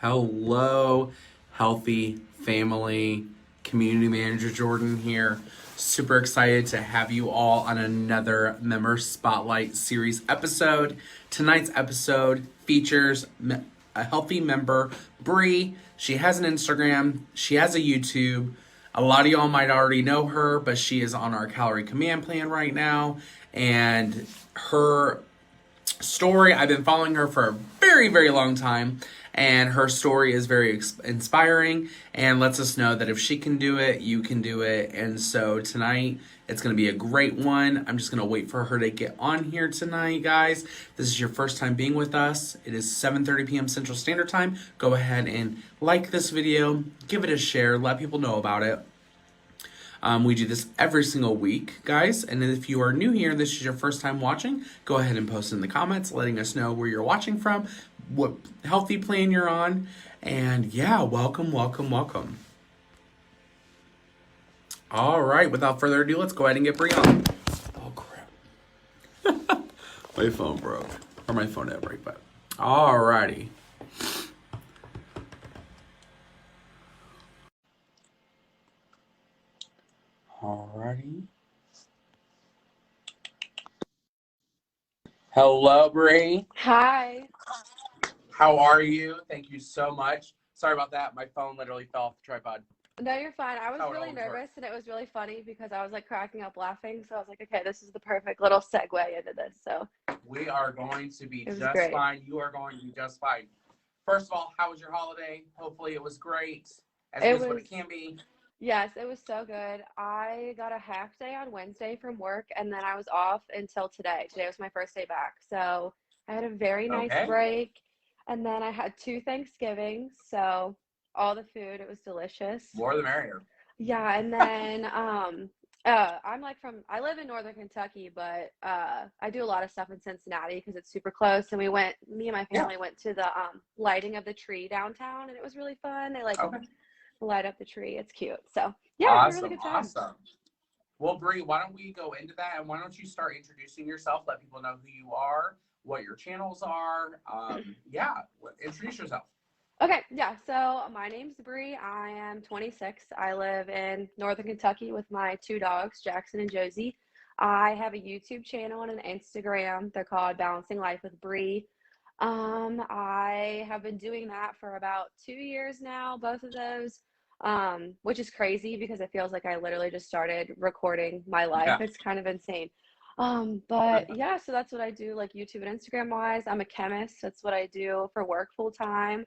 Hello, healthy family. Community manager Jordan here. Super excited to have you all on another Member Spotlight series episode. Tonight's episode features a healthy member, Bree. She has an Instagram, she has a YouTube. A lot of y'all might already know her, but she is on our calorie command plan right now. And her story, I've been following her for a very, very long time, and her story is very inspiring and lets us know that if she can do it, you can do it. And so tonight, it's going to be a great one. I'm just going to wait for her to get on here tonight, guys. This is your first time being with us. It is 7:30 p.m. Central Standard Time. Go ahead and like this video, give it a share, let people know about it. We do this every single week, guys. And if you are new here and this is your first time watching, go ahead and post in the comments letting us know where you're watching from, what healthy plan you're on. And yeah, welcome, welcome, welcome. All right, without further ado, let's go ahead and get Bree on. Oh, crap. My phone broke. Or my phone didn't break, but all righty. Alrighty. Hello, Bree. Hi. How are you? Thank you so much. Sorry about that. My phone literally fell off the tripod. No, you're fine. I was How it really always works. nervous and it was really funny because I was like cracking up laughing. So I was like, okay, this is the perfect little segue into this. So We are going to be it was just great. fine. You are going to be just fine. First of all, how was your holiday? Hopefully it was great. As It good as what was, it can be. yes, it was so good. I got a half day on Wednesday from work and then I was off until today. Today was my first day back. So I had a very nice Okay. break. And then I had two Thanksgivings. So all the food, it was delicious. More the merrier. Yeah, and then I live in Northern Kentucky, but I do a lot of stuff in Cincinnati because it's super close. And me and my Yeah. family went to the lighting of the tree downtown, and it was really fun. They like Okay. light up the tree. It's cute. So yeah, I had a really Awesome. good time. Awesome. Well, Bree, why don't we go into that and why don't you start introducing yourself? Let people know who you are, what your channels are. Yeah, introduce yourself. Okay, yeah. So my name's Bree. I am 26. I live in Northern Kentucky with my two dogs, Jackson and Josie. I have a YouTube channel and an Instagram. They're called Balancing Life with Bree. I have been doing that for about 2 years now, both of those, which is crazy because it feels like I literally just started recording my life. Yeah. It's kind of insane. But yeah, so that's what I do, like YouTube and Instagram wise. I'm a chemist. That's what I do for work full time,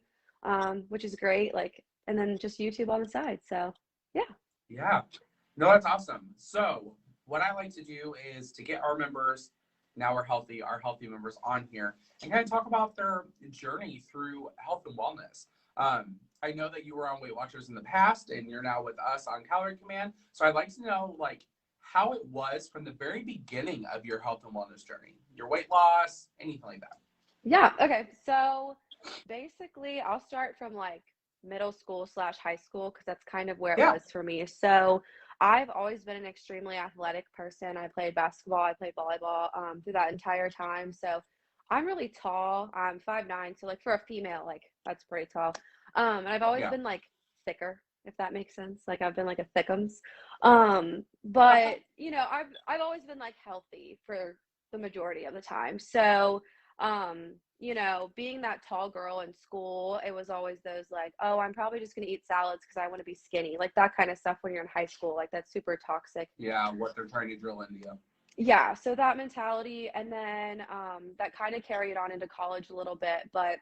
which is great. Like, and then just YouTube on the side. So yeah. Yeah. No, that's awesome. So, what I like to do is to get our members, now we're healthy, our healthy members on here and kind of talk about their journey through health and wellness. I know that you were on Weight Watchers in the past and you're now with us on Calorie Command. So, I'd like to know, like, how it was from the very beginning of your health and wellness journey, your weight loss, anything like that. Yeah. Okay. So basically, I'll start from like middle school slash high school because that's kind of where it Yeah. was for me. So I've always been an extremely athletic person. I played basketball, I played volleyball through that entire time. So I'm really tall. I'm 5'9". So like for a female, like that's pretty tall. And I've always Yeah. been like thicker, if that makes sense. Like I've been like a thickums. But I've always been like healthy for the majority of the time. So being that tall girl in school, it was always those like, oh, I'm probably just going to eat salads because I want to be skinny. Like that kind of stuff when you're in high school, like that's super toxic. Yeah. What they're trying to drill into you. Yeah. So that mentality. And then that kind of carried on into college a little bit. But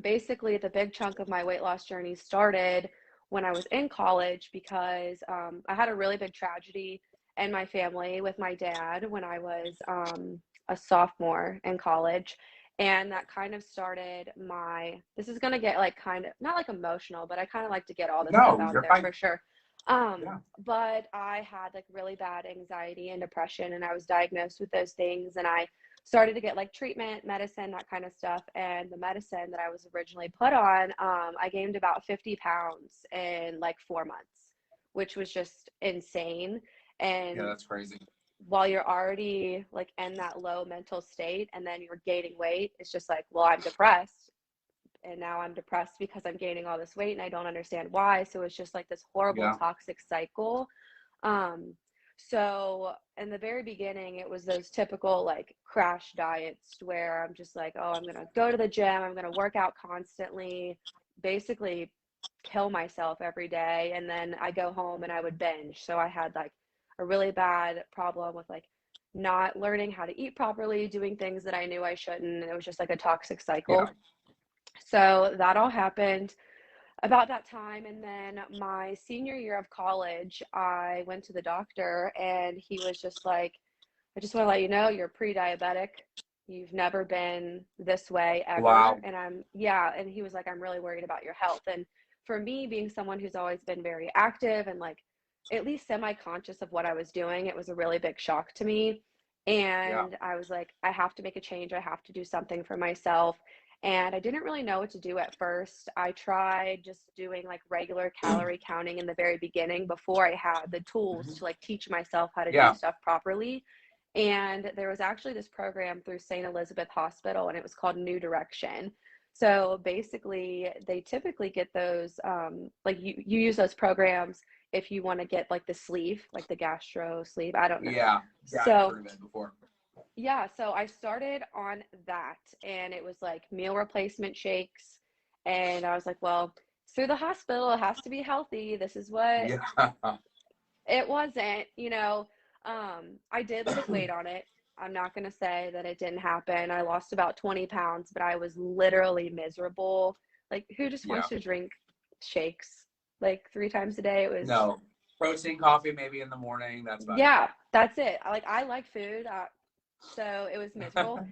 basically, the big chunk of my weight loss journey started when I was in college because I had a really big tragedy in my family with my dad when I was a sophomore in college. And that kind of started this is going to get like kind of not like emotional, but I kind of like to get all this stuff No, out you're there fine. for sure. Yeah. But I had like really bad anxiety and depression, and I was diagnosed with those things. And I started to get like treatment, medicine, that kind of stuff. And the medicine that I was originally put on, I gained about 50 pounds in like 4 months, which was just insane. Yeah. And That's crazy. while you're already like in that low mental state and then you're gaining weight, it's just like, well, I'm depressed. and now I'm depressed because I'm gaining all this weight and I don't understand why. So it's just like this horrible Yeah. toxic cycle. Um, so in the very beginning, it was those typical like crash diets where I'm just like, oh, I'm gonna go to the gym, I'm gonna work out constantly, basically kill myself every day, and then I go home and I would binge. So I had like a really bad problem with like not learning how to eat properly, doing things that I knew I shouldn't, and it was just like a toxic Yeah. cycle. So that all happened about that time. And then my senior year of college, I went to the doctor and he was just like, I just want to let you know you're pre-diabetic. You've never been this way ever. Wow. And yeah. And he was like, I'm really worried about your health. And for me, being someone who's always been very active and like at least semi-conscious of what I was doing, it was a really big shock to me. Yeah. And I was like, I have to make a change. I have to do something for myself. And I didn't really know what to do at first. I tried just doing like regular calorie counting in the very beginning before I had the tools Mhm. to like teach myself how to do Yeah. stuff properly. And there was actually this program through St. Elizabeth Hospital, and it was called New Direction. So basically, they typically get those, like you use those programs if you want to get like the sleeve, like the gastro sleeve. I don't know. Yeah. Yeah. I've So heard of it before. yeah, so I started on that, and it was like meal replacement shakes. And I was like, well, it's through the hospital, it has to be healthy. This is what Yeah. it wasn't, you know. I did lose weight on it. I'm not going to say that it didn't happen. I lost about 20 pounds, but I was literally miserable. Like, who just Yeah. wants to drink shakes like 3 times a day? It was, No. Protein coffee maybe in the morning. That's about yeah, that's it. I like food. So it was miserable. it.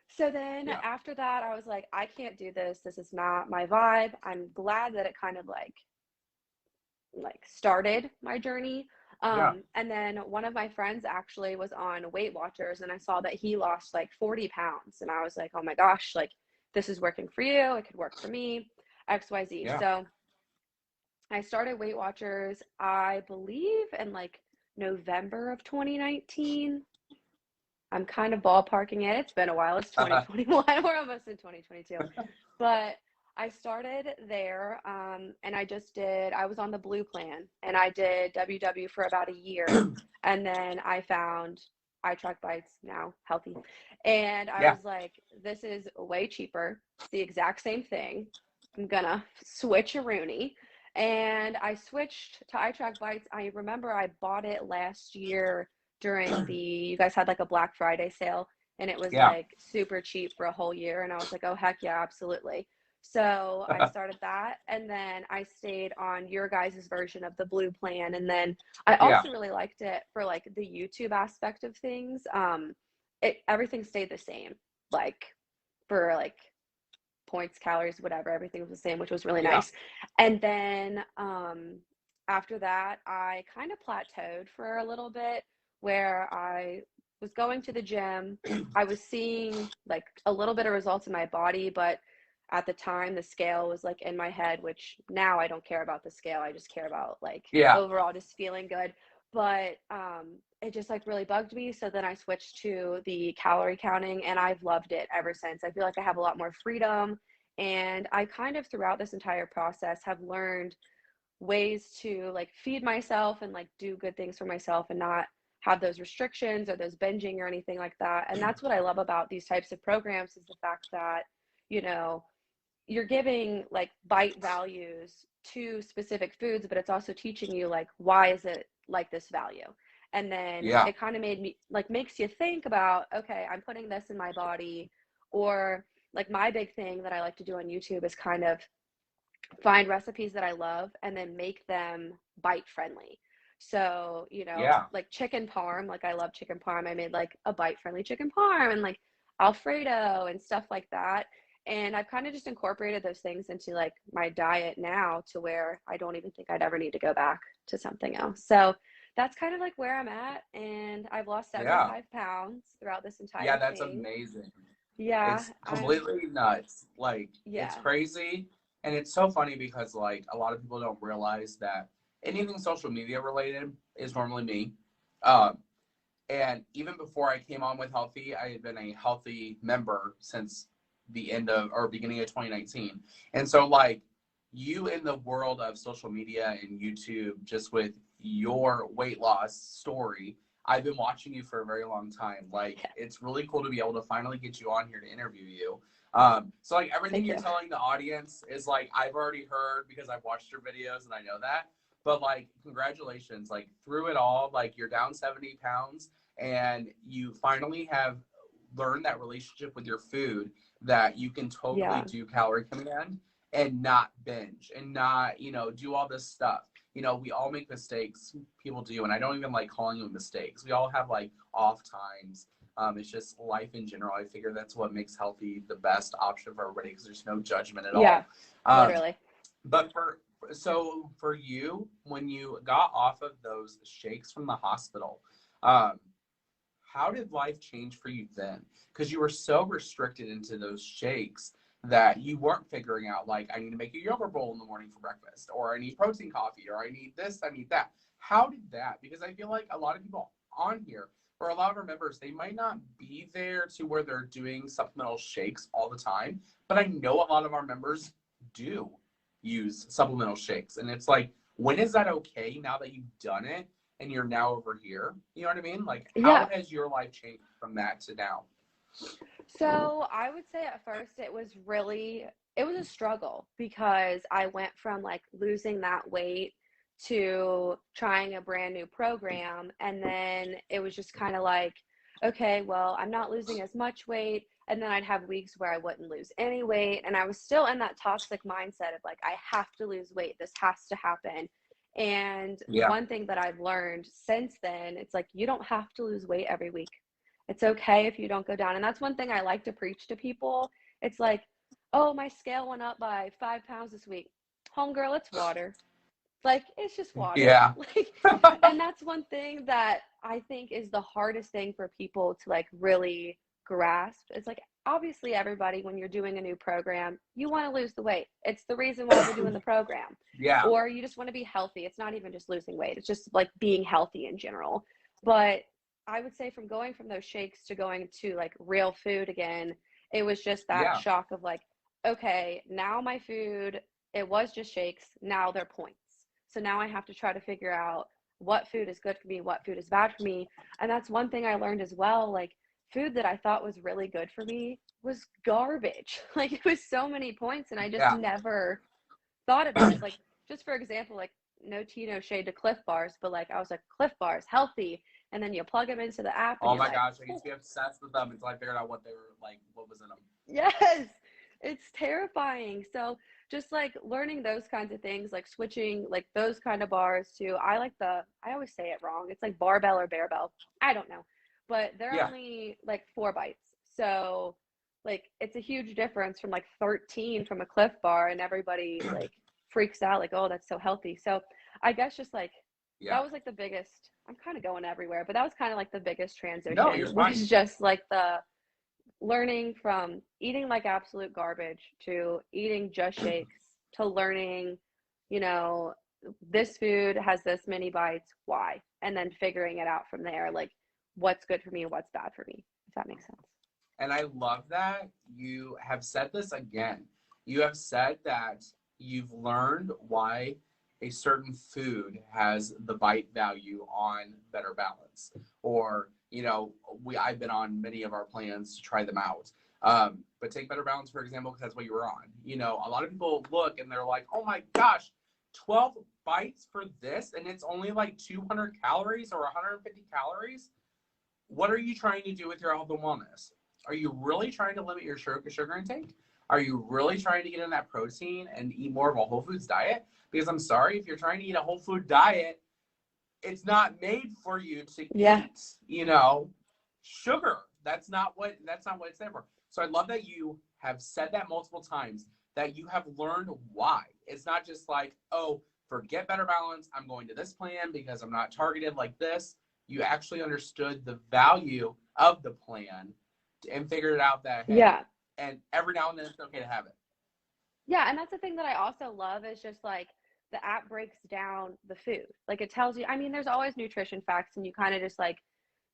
So then Yeah. after that, I was like, I can't do this. This is not my vibe. I'm glad that it kind of like started my journey. Yeah. And then one of my friends actually was on Weight Watchers, and I saw that he lost like 40 pounds. And I was like, oh my gosh, like this is working for you. It could work for me, XYZ. Yeah. So I started Weight Watchers, I believe, in like November of 2019. I'm kind of ballparking it. It's been a while. It's 2021. We're almost in 2022. But I started there, and I was on the blue plan, and I did WW for about a year. And then I found I track bites, now Healthi. And I Yeah. was like, this is way cheaper. It's the exact same thing. I'm gonna switch a Rooney. And I switched to iTrack Bites. I remember I bought it last year during you guys had like a Black Friday sale, and it was Yeah. like super cheap for a whole year. And I was like, oh, heck yeah, absolutely. So I started that, and then I stayed on your guys' version of the blue plan. And then I Yeah. also really liked it for like the YouTube aspect of things. Everything stayed the same, like for like points, calories, whatever, everything was the same, which was really Yeah. nice. And then after that, I kind of plateaued for a little bit where I was going to the gym. I was seeing like a little bit of results in my body, but at the time the scale was like in my head, which now I don't care about the scale. I just care about like Yeah. overall just feeling good. But it just like really bugged me. So then I switched to the calorie counting, and I've loved it ever since. I feel like I have a lot more freedom. And I kind of throughout this entire process have learned ways to like feed myself and like do good things for myself and not have those restrictions or those binging or anything like that. And that's what I love about these types of programs, is the fact that, you know, you're giving like bite values to specific foods, but it's also teaching you like, why is it like this value? And then Yeah. it kind of made me like, makes you think about, okay, I'm putting this in my body. Or like my big thing that I like to do on YouTube is kind of find recipes that I love and then make them bite friendly. So, you know, Yeah. like chicken parm, like I love chicken parm. I made like a bite friendly chicken parm and like Alfredo and stuff like that. And I've kind of just incorporated those things into like my diet now, to where I don't even think I'd ever need to go back to something else. So that's kind of like where I'm at. And I've lost Yeah. 75 pounds throughout this Yeah. entire That's thing. amazing. Yeah, It's I'm, completely nuts. Like, it's yeah. crazy. And it's so funny because, like, a lot of people don't realize that anything social media related is normally me. Um, and even before I came on with Healthy, I had been a Healthy member since the end of or beginning of 2019. And so like you in the world of social media and YouTube, just with your weight loss story, I've been watching you for a very long time. Like, it's really cool to be able to finally get you on here to interview you. So like everything you're telling the audience is like I've already heard because I've watched your videos and I know that. But like, congratulations! Like through it all, like you're down 70 pounds and you finally have learned that relationship with your food that you can totally do calorie command and not binge and not, you know, do all this stuff. You know, we all make mistakes. People do, and I don't even like calling them mistakes. We all have like off times. It's just life in general. I figure that's what makes Healthi the best option for everybody because there's no judgment at all. Yeah, literally. But for you, when you got off of those shakes from the hospital, how did life change for you then? Because you were so restricted into those shakes that you weren't figuring out, like, I need to make a yogurt bowl in the morning for breakfast, or I need protein coffee, or I need this, I need that. How did that? Because I feel like a lot of people on here, or a lot of our members, they might not be there to where they're doing supplemental shakes all the time, but I know a lot of our members do use supplemental shakes. And it's like, when is that okay now that you've done it and you're now over here? You know what I mean? Like, how has your life changed from that to now? So I would say at first it was a struggle because I went from like losing that weight to trying a brand new program. And then it was just kind of like, okay, well, I'm not losing as much weight. And then I'd have weeks where I wouldn't lose any weight. And I was still in that toxic mindset of like, I have to lose weight. This has to happen. And one thing that I've learned since then, it's like, you don't have to lose weight every week. It's okay if you don't go down. And that's one thing I like to preach to people. It's like, oh, my scale went up by 5 pounds this week. Homegirl, it's water. Like, it's just water. Yeah. Like, and that's one thing that I think is the hardest thing for people to like really grasp. It's like, obviously everybody, when you're doing a new program, you want to lose the weight. It's the reason why we're doing the program. Yeah. Or you just want to be healthy. It's not even just losing weight. It's just like being healthy in general. But I would say from going from those shakes to going to like real food again, it was just that shock of like, okay, now my food, it was just shakes. Now they're points. So now I have to try to figure out what food is good for me, what food is bad for me. And that's one thing I learned as well. Like, food that I thought was really good for me was garbage. Like, it was so many points and I just never thought about it. Like, just for example, like, no tea, no shade to Cliff Bars, but like, I was like, Cliff Bars, healthy. And then you plug them into the app. And oh my gosh, I used to be obsessed with them until I figured out what they were like, what was in them. Yes, it's terrifying. So just like learning those kinds of things, like switching like those kind of bars to, I always say it wrong. It's like barbell or bearbell. I don't know, but they're only like 4 bites. So like, it's a huge difference from like 13 from a Cliff Bar, and everybody like freaks out like, oh, that's so healthy. So I guess just like, that was like the biggest, I'm kind of going everywhere, but that was kind of like the biggest transition. No, you're fine. Was just like the learning from eating like absolute garbage to eating just shakes to learning, you know, this food has this many bites, why? And then figuring it out from there, like what's good for me and what's bad for me, if that makes sense. And I love that you have said this again. You have said that you've learned why a certain food has the bite value on Better Balance. Or, you know, I've been on many of our plans to try them out. But take Better Balance, for example, because that's what you were on. You know, a lot of people look and they're like, oh my gosh, 12 bites for this, and it's only like 200 calories or 150 calories? What are you trying to do with your health and wellness? Are you really trying to limit your sugar intake? Are you really trying to get in that protein and eat more of a whole foods diet? Because I'm sorry, if you're trying to eat a whole food diet, it's not made for you to eat, you know, sugar. That's not what it's there for. So I love that you have said that multiple times, that you have learned why. It's not just like, oh, forget Better Balance, I'm going to this plan because I'm not targeted like this. You actually understood the value of the plan and figured out that, hey, and every now and then it's okay to have it. Yeah, and that's the thing that I also love is just like the app breaks down the food. Like, it tells you, I mean, there's always nutrition facts and you kind of just like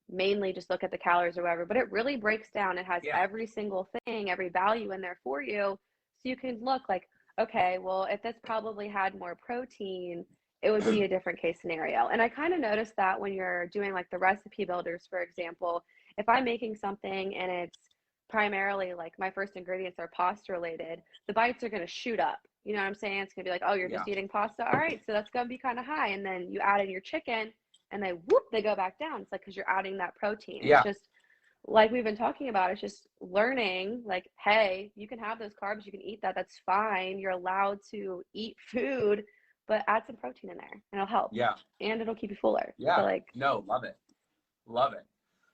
mainly just look at the calories or whatever, but it really breaks down. It has Yeah. every single thing, every value in there for you. So you can look like, okay, well, if this probably had more protein, it would be a different case scenario. And I kind of noticed that when you're doing like the recipe builders, for example, if I'm making something and it's primarily like my first ingredients are pasta related, the bites are going to shoot up. You know what I'm saying? It's going to be like, oh, you're Yeah. just eating pasta. All right, so that's going to be kind of high. And then you add in your chicken and they go back down. It's like, because you're adding that protein. Yeah. It's just like we've been talking about, it's just learning like, hey, you can have those carbs, you can eat that, that's fine. You're allowed to eat food, but add some protein in there and it'll help. Yeah. And it'll keep you fuller. Yeah. So like, no, love it. Love it.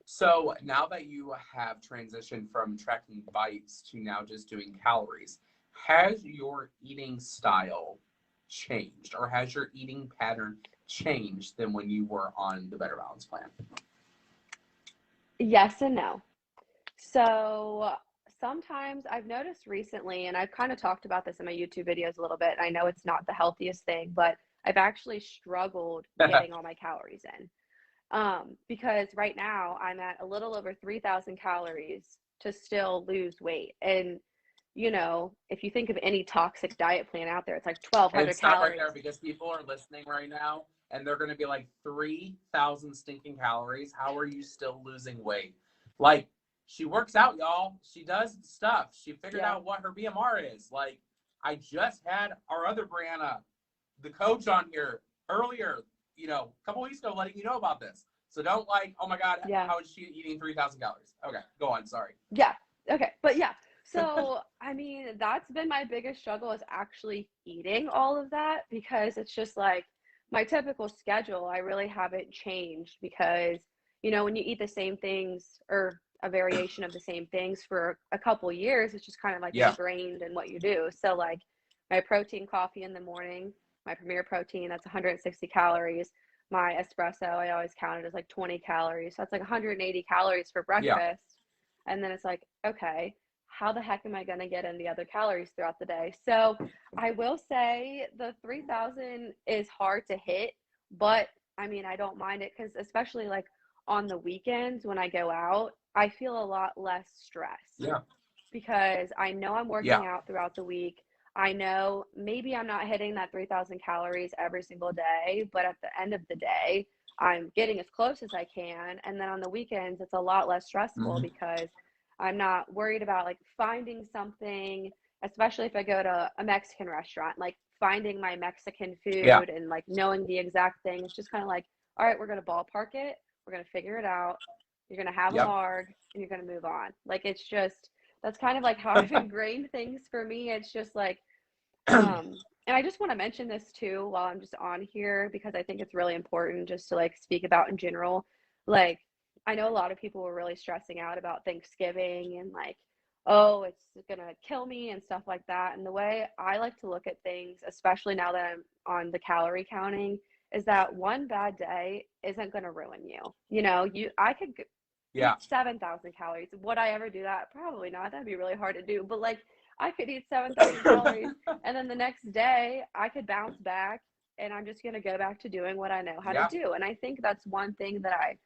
So now that you have transitioned from tracking bites to now just doing calories, has your eating style changed, or has your eating pattern changed than when you were on the Better Balance plan? yes and no. So sometimes I've noticed recently, and I've kind of talked about this in my YouTube videos a little bit. I know it's not the healthiest thing, but I've actually struggled getting all my calories in. Because right now I'm at a little over 3,000 calories to still lose weight. And, you know, if you think of any toxic diet plan out there, it's like 1,200 And stop right calories. there, because people are listening right now and they're going to be like, 3,000 stinking calories. How are you still losing weight? Like, she works out, y'all. She does stuff. She figured out what her BMR is. Like, I just had our other Brianna, the coach, on here earlier, you know, a couple weeks ago, letting you know about this. So don't like, oh my God, how is she eating 3,000 calories? Okay, go on. Sorry. Yeah. Okay. But yeah. So, I mean, that's been my biggest struggle, is actually eating all of that, because it's just like my typical schedule, I really haven't changed because, you know, when you eat the same things or a variation of the same things for a couple years, it's just kind of like ingrained in what you do. So like my protein coffee in the morning, my Premier Protein, that's 160 calories. My espresso, I always count it as like 20 calories. So that's like 180 calories for breakfast. And then it's like, okay, how the heck am I going to get in the other calories throughout the day? So I will say the 3,000 is hard to hit, but I mean, I don't mind it, because especially like on the weekends when I go out, I feel a lot less stress. Yeah. Because I know I'm working out throughout the week. I know maybe I'm not hitting that 3,000 calories every single day, but at the end of the day, I'm getting as close as I can. And then on the weekends, it's a lot less stressful because I'm not worried about like finding something, especially if I go to a Mexican restaurant, like finding my Mexican food and like knowing the exact thing. It's just kind of like, all right, we're going to ballpark it. We're going to figure it out. You're going to have a marg and you're going to move on. Like, it's just, that's kind of like how I've ingrained things for me. It's just like, and I just want to mention this too while I'm just on here, because I think it's really important just to like speak about in general. Like, I know a lot of people were really stressing out about Thanksgiving and like, oh, it's gonna kill me and stuff like that. And the way I like to look at things, especially now that I'm on the calorie counting, is that one bad day isn't gonna ruin you. You know, I could eat 7,000 calories. Would I ever do that? Probably not. That'd be really hard to do. But like, I could eat 7,000 calories, and then the next day I could bounce back, and I'm just gonna go back to doing what I know how to do. And I think that's one thing that I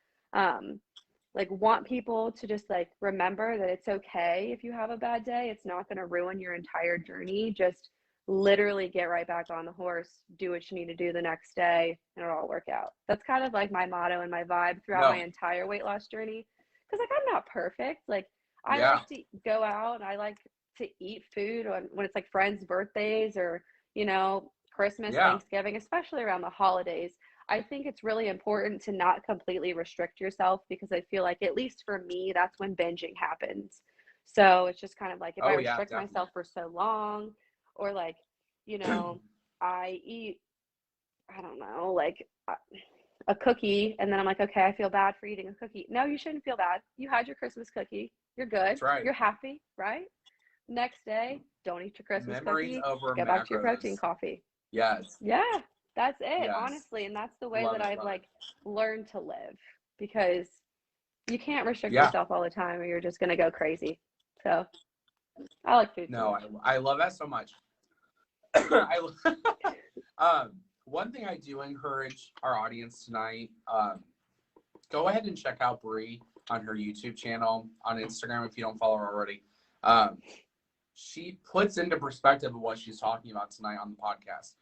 like want people to just like remember, that it's okay if you have a bad day. It's not gonna ruin your entire journey. Just literally get right back on the horse, do what you need to do the next day, and it'll all work out. That's kind of like my motto and my vibe throughout my entire weight loss journey. Because like, I'm not perfect. Like, I like to go out and I like to eat food when it's like friends' birthdays or, you know, Christmas, Thanksgiving, especially around the holidays. I think it's really important to not completely restrict yourself, because I feel like, at least for me, that's when binging happens. So it's just kind of like, if I restrict myself for so long, or like, you know, I eat, I don't know, like a cookie, and then I'm like, okay, I feel bad for eating a cookie. No, you shouldn't feel bad. You had your Christmas cookie. You're good. That's right. You're happy, right? Next day, don't eat your Christmas Memories cookie. over Go back to your protein coffee. Yes. Yeah, that's it, honestly. And that's the way that I've like learned to live, because you can't restrict yourself all the time or you're just going to go crazy. So I like food. No, I love that so much. One thing I do encourage our audience tonight, go ahead and check out Bree on her YouTube channel, on Instagram if you don't follow her already. Um, she puts into perspective of what she's talking about tonight on the podcast.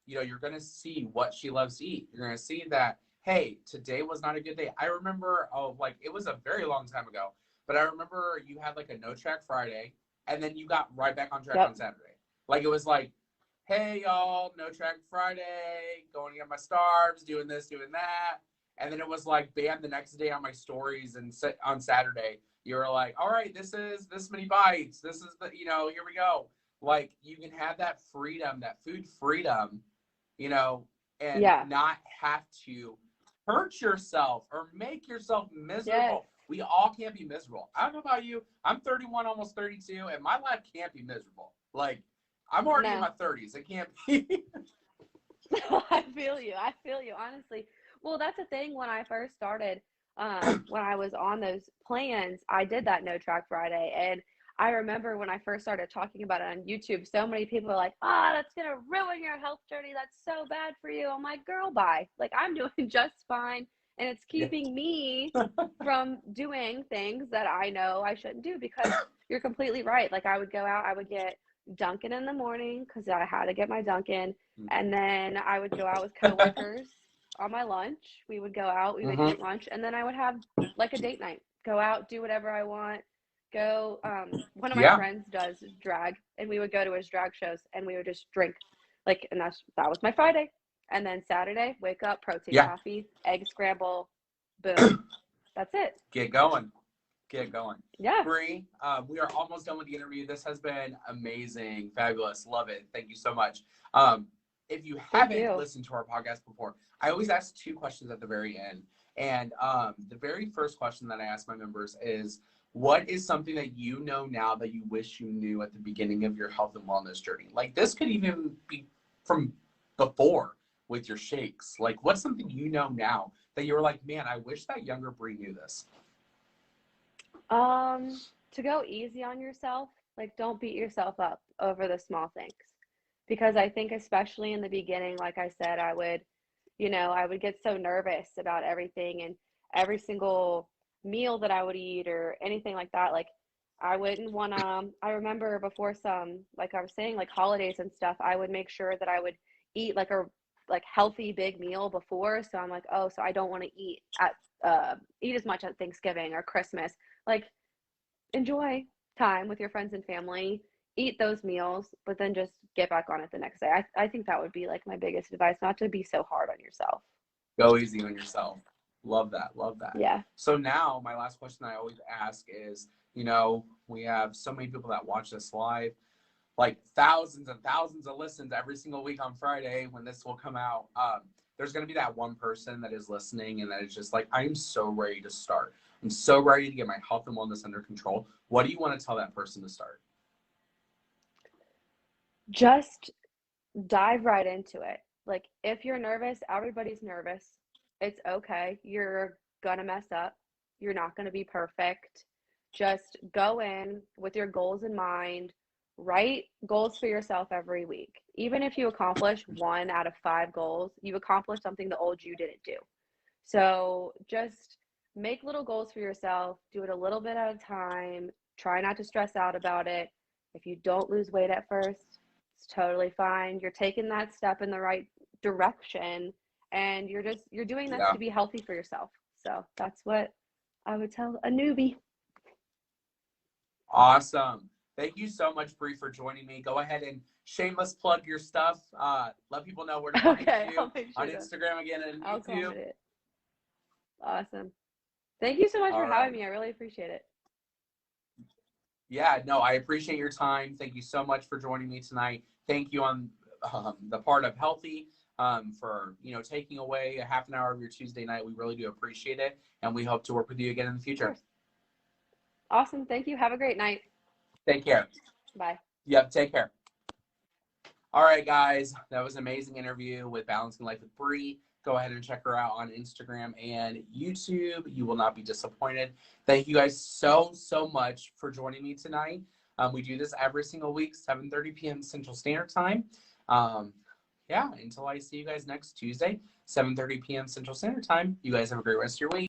You're going to see what she loves to eat. You're going to see that, hey, today was not a good day. I remember, it was a very long time ago, but I remember you had like a no track Friday, and then you got right back on track on Saturday. Like, it was like, hey, y'all, no track Friday, going to get my starbs, doing this, doing that. And then it was like, bam, the next day on my stories and on Saturday, you were like, all right, this is this many bites. This is here we go. Like, you can have that freedom, that food freedom, and not have to hurt yourself or make yourself miserable. Yes. We all can't be miserable. I don't know about you. I'm 31, almost 32, and my life can't be miserable. Like, I'm already in my 30s. It can't be. I feel you, honestly. Well, that's the thing. When I first started, when I was on those plans, I did that no track Friday. And I remember when I first started talking about it on YouTube, so many people were like, that's going to ruin your health journey. That's so bad for you. I'm like, girl, bye. Like, I'm doing just fine. And it's keeping me from doing things that I know I shouldn't do, because you're completely right. Like, I would go out, I would get Dunkin' in the morning because I had to get my Dunkin'. And then I would go out with coworkers on my lunch. We would go out, we would eat lunch, and then I would have like a date night. Go out, do whatever I want. Go, one of my friends does drag, and we would go to his drag shows and we would just drink. Like, and that was my Friday. And then Saturday, wake up, protein coffee, egg scramble, boom. That's it. Get going. Yeah. Bree, we are almost done with the interview. This has been amazing, fabulous. Love it. Thank you so much. If you haven't listened to our podcast before, I always ask 2 questions at the very end. And the very first question that I ask my members is, what is something that you know now that you wish you knew at the beginning of your health and wellness journey? Like, this could even be from before with your shakes. Like, what's something you know now that you're like, man, I wish that younger Bree knew this? To go easy on yourself. Like, don't beat yourself up over the small things. Because I think especially in the beginning, like I said, I would get so nervous about everything, and every single meal that I would eat or anything like that. Like, I wouldn't want to, I remember before some, like I was saying, like holidays and stuff, I would make sure that I would eat like a healthy big meal before. So I'm like, so I don't want to eat as much at Thanksgiving or Christmas. Like, enjoy time with your friends and family, eat those meals, but then just get back on it the next day. I think that would be like my biggest advice, not to be so hard on yourself. Go easy on yourself. Love that. Yeah. So now my last question I always ask is, we have so many people that watch this live, like thousands and thousands of listens every single week on Friday when this will come out. There's going to be that one person that is listening and that is just like, I'm so ready to start. I'm so ready to get my health and wellness under control. What do you want to tell that person to start? Just dive right into it. Like, if you're nervous, everybody's nervous. It's okay. You're gonna mess up. You're not gonna be perfect. Just go in with your goals in mind. Write goals for yourself every week. Even if you accomplish 1 out of 5 goals, you've accomplished something the old you didn't do. So just make little goals for yourself. Do it a little bit at a time. Try not to stress out about it. If you don't lose weight at first, it's totally fine. You're taking that step in the right direction, and you're doing this to be healthy for yourself. So that's what I would tell a newbie. Awesome. Thank you so much, Bree, for joining me. Go ahead and shameless plug your stuff. Let people know where to find you on Instagram again and YouTube. Awesome. Thank you so much for having me. I really appreciate it. Yeah, no, I appreciate your time. Thank you so much for joining me tonight. Thank you on the part of Healthi for taking away a half an hour of your Tuesday night. We really do appreciate it, and we hope to work with you again in the future. Awesome. Thank you. Have a great night. Take care. Bye. Yep, take care. All right, guys, that was an amazing interview with Balancing Life with Bree. Go ahead and check her out on Instagram and YouTube. You will not be disappointed. Thank you guys so much for joining me tonight. We do this every single week, 7:30 p.m. Central Standard Time. yeah, until I see you guys next Tuesday, 7:30 p.m. Central Standard Time, you guys have a great rest of your week.